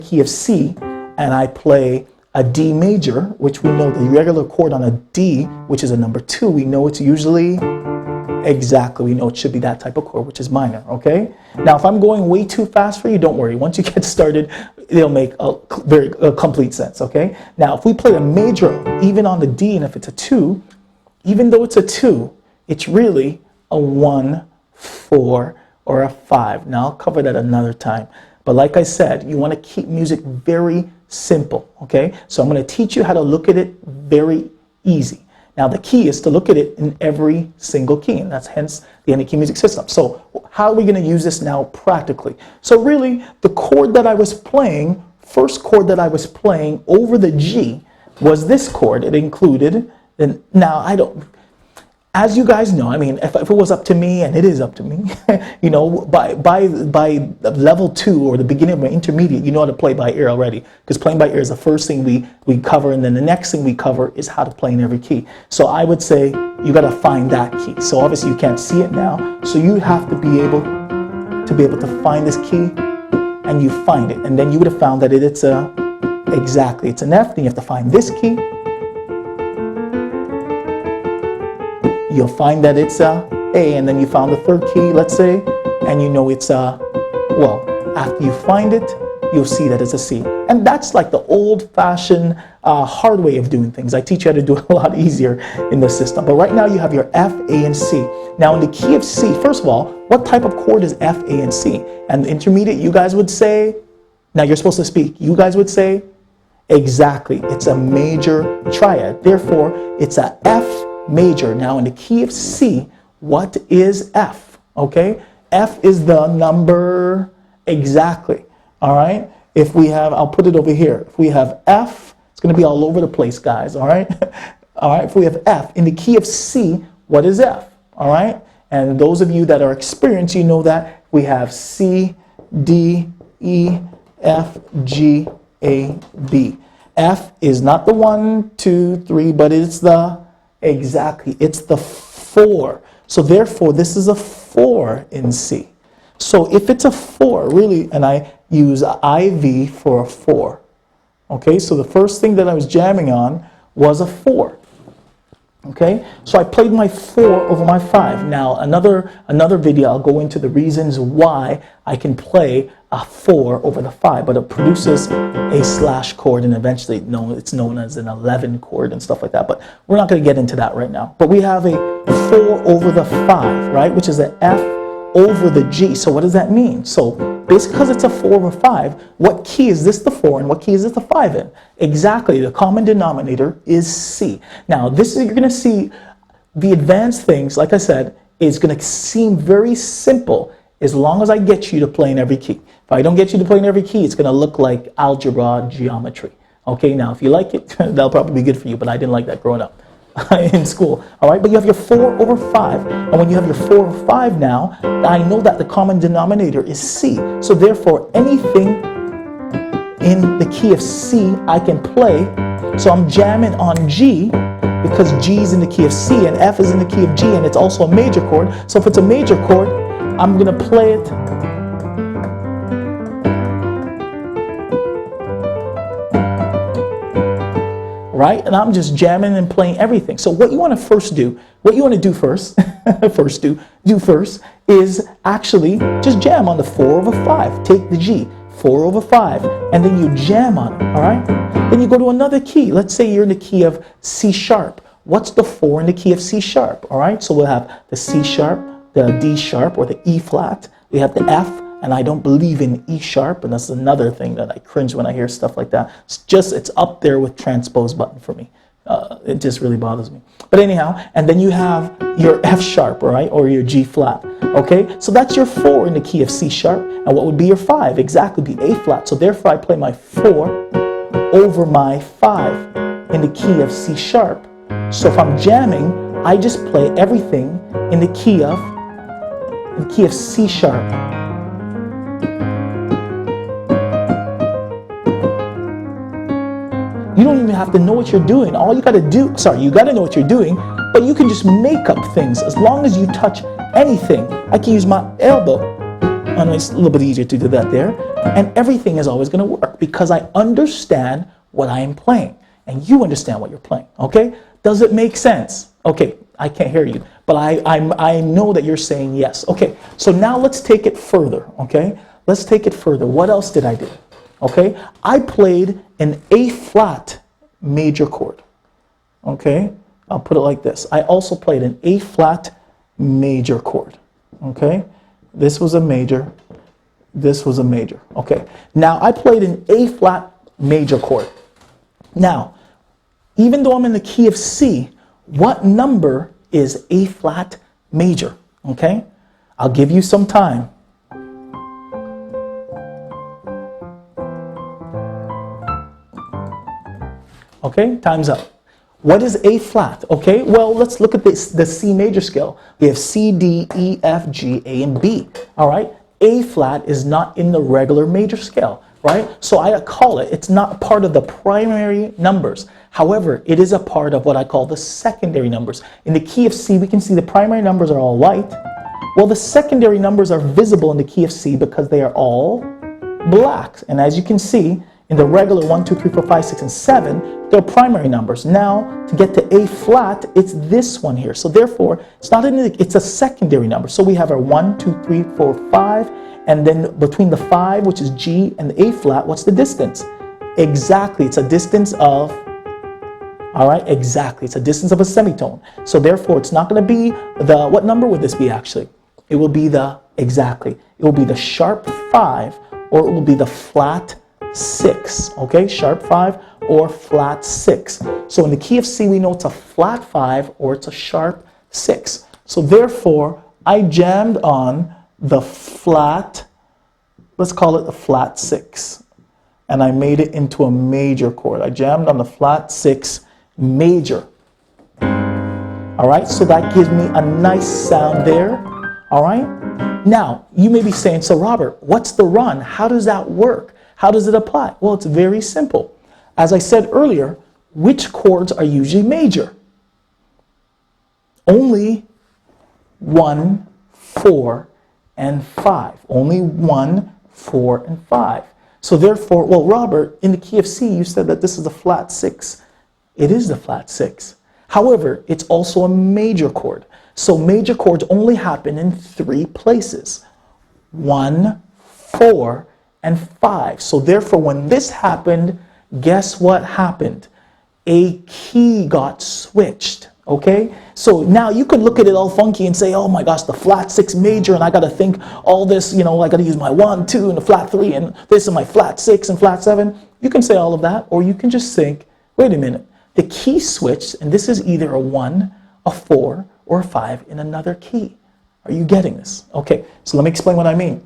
key of C and I play a D major, which we know the regular chord on a D, which is a number 2, we know it's usually, exactly, we know it should be that type of chord, which is minor, okay? Now, if I'm going way too fast for you, don't worry. Once you get started, it'll make a complete sense, okay? Now, if we play a major, even on the D, and if it's a 2, even though it's a 2, it's really a 1, 4, or a 5. Now, I'll cover that another time. But like I said, you want to keep music very simple, okay? So I'm going to teach you how to look at it very easy. Now the key is to look at it in every single key, and that's hence the any key music system. So how are we going to use this now practically? So really, the chord that I was playing, first chord that I was playing over the G was this chord. It included, and now I don't, as you guys know, I mean, if it was up to me, and it is up to me, you know, by level 2 or the beginning of my intermediate, you know how to play by ear already. Because playing by ear is the first thing we cover, and then the next thing we cover is how to play in every key. So I would say you got to find that key. So obviously you can't see it now, so you have to be able to find this key, and you find it, and then you would have found that it's exactly, it's an F. Then you have to find this key. You'll find that it's a A, and then you found the third key, let's say, and you know it's a, well, after you find it, you'll see that it's a C. And that's like the old-fashioned, hard way of doing things. I teach you how to do it a lot easier in the system. But right now you have your F, A, and C. Now in the key of C, first of all, what type of chord is F, A, and C? And the intermediate, you guys would say, now you're supposed to speak, you guys would say, exactly, it's a major triad. Therefore, it's a F major. Now in the key of C, what is F? Okay, F is the number, exactly. All right, if we have, I'll put it over here. If we have F, it's going to be all over the place, guys. All right, all right. If we have F in the key of C, what is F? All right, and those of you that are experienced, you know that we have C, D, E, F, G, A, B. F is not the 1, 2, 3, but it's the, exactly, it's the 4. So therefore, this is a 4 in C. So if it's a 4, really, and I use IV for a 4. Okay, so the first thing that I was jamming on was a 4. Okay, so I played my 4 over my 5. Now another video, I'll go into the reasons why I can play a 4 over the 5, but it produces a slash chord, and eventually it's known as an 11 chord and stuff like that, but we're not going to get into that right now. But we have a 4 over the 5, right, which is an F over the G. So what does that mean? So basically, because it's a 4 over 5, what key is this the 4 and what key is this the 5 in? Exactly, the common denominator is C. Now this is, you're going to see the advanced things, like I said, is going to seem very simple as long as I get you to play in every key. If I don't get you to play in every key, it's going to look like algebra geometry. Okay, now if you like it, that'll probably be good for you, but I didn't like that growing up in school. All right, but you have your 4 over 5, and when you have your 4 over 5 now, I know that the common denominator is C. So therefore, anything in the key of C I can play. So I'm jamming on G because G is in the key of C and F is in the key of G, and it's also a major chord. So if it's a major chord, I'm going to play it right, and I'm just jamming and playing everything. So what you want to first do, first is actually just jam on the 4 over 5. Take the G, 4 over 5, and then you jam on it, all right? Then you go to another key. Let's say you're in the key of C sharp. What's the 4 in the key of C sharp, all right? So we'll have the C sharp, the D sharp, or the E flat. We have the F, and I don't believe in E sharp, and that's another thing that I cringe when I hear stuff like that. It's up there with transpose button for me. It just really bothers me. But anyhow, and then you have your F sharp, right, or your G flat. Okay, so that's your 4 in the key of C sharp, and what would be your 5? Exactly, be A flat. So therefore, I play my 4 over my 5 in the key of C sharp. So if I'm jamming, I just play everything in the key of C sharp. You don't even have to know what you're doing. All you got to do, you got to know what you're doing, but you can just make up things as long as you touch anything. I can use my elbow. I know it's a little bit easier to do that there. And everything is always going to work because I understand what I am playing. And you understand what you're playing, okay? Does it make sense? Okay, I can't hear you, but I know that you're saying yes. Okay, so now let's take it further, okay? Let's take it further. What else did I do? Okay, I played an A flat major chord. Okay, I'll put it like this. I also played an A flat major chord. Okay, this was a major, this was a major. Okay, now I played an A flat major chord. Now, even though I'm in the key of C, what number is A flat major? Okay, I'll give you some time. Okay, time's up. What is A flat? Okay, well, let's look at this, the C major scale. We have C, D, E, F, G, A, and B. All right, A flat is not in the regular major scale, right? So I call it, it's not part of the primary numbers. However, it is a part of what I call the secondary numbers. In the key of C, we can see the primary numbers are all white. Well, the secondary numbers are visible in the key of C because they are all black. And as you can see, in the regular 1, 2, 3, 4, 5, 6, and 7, they're primary numbers. Now, to get to A flat, it's this one here. So therefore, it's not it's a secondary number. So we have our 1, 2, 3, 4, 5, and then between the 5, which is G, and the A flat, what's the distance? Exactly, it's a distance of, all right, exactly, it's a distance of a semitone. So therefore, it's not going to be the, what number would this be actually? It will be the, exactly, it will be the sharp 5, or it will be the flat 6, okay, sharp 5 or flat 6. So in the key of C, we know it's a flat 5 or it's a sharp 6. So therefore, I jammed on the flat, let's call it the flat 6, and I made it into a major chord. I jammed on the flat 6 major. All right, so that gives me a nice sound there. All right, now you may be saying, so Robert, what's the run? How does that work? How does it apply? Well, it's very simple. As I said earlier, which chords are usually major? Only 1, 4, and 5. Only 1, 4, and 5. So therefore, well, Robert, in the key of C, you said that this is the flat 6. It is the flat 6. However, it's also a major chord. So major chords only happen in 3 places. 1, 4, and 5. So therefore, when this happened, guess what happened? A key got switched, okay? So now you could look at it all funky and say, oh my gosh, the flat 6 major, and I got to think all this, you know, I got to use my 1, 2, and the flat 3, and this is my flat 6 and flat 7. You can say all of that, or you can just think, wait a minute, the key switched, and this is either a 1, a 4, or a 5 in another key. Are you getting this? Okay, so let me explain what I mean.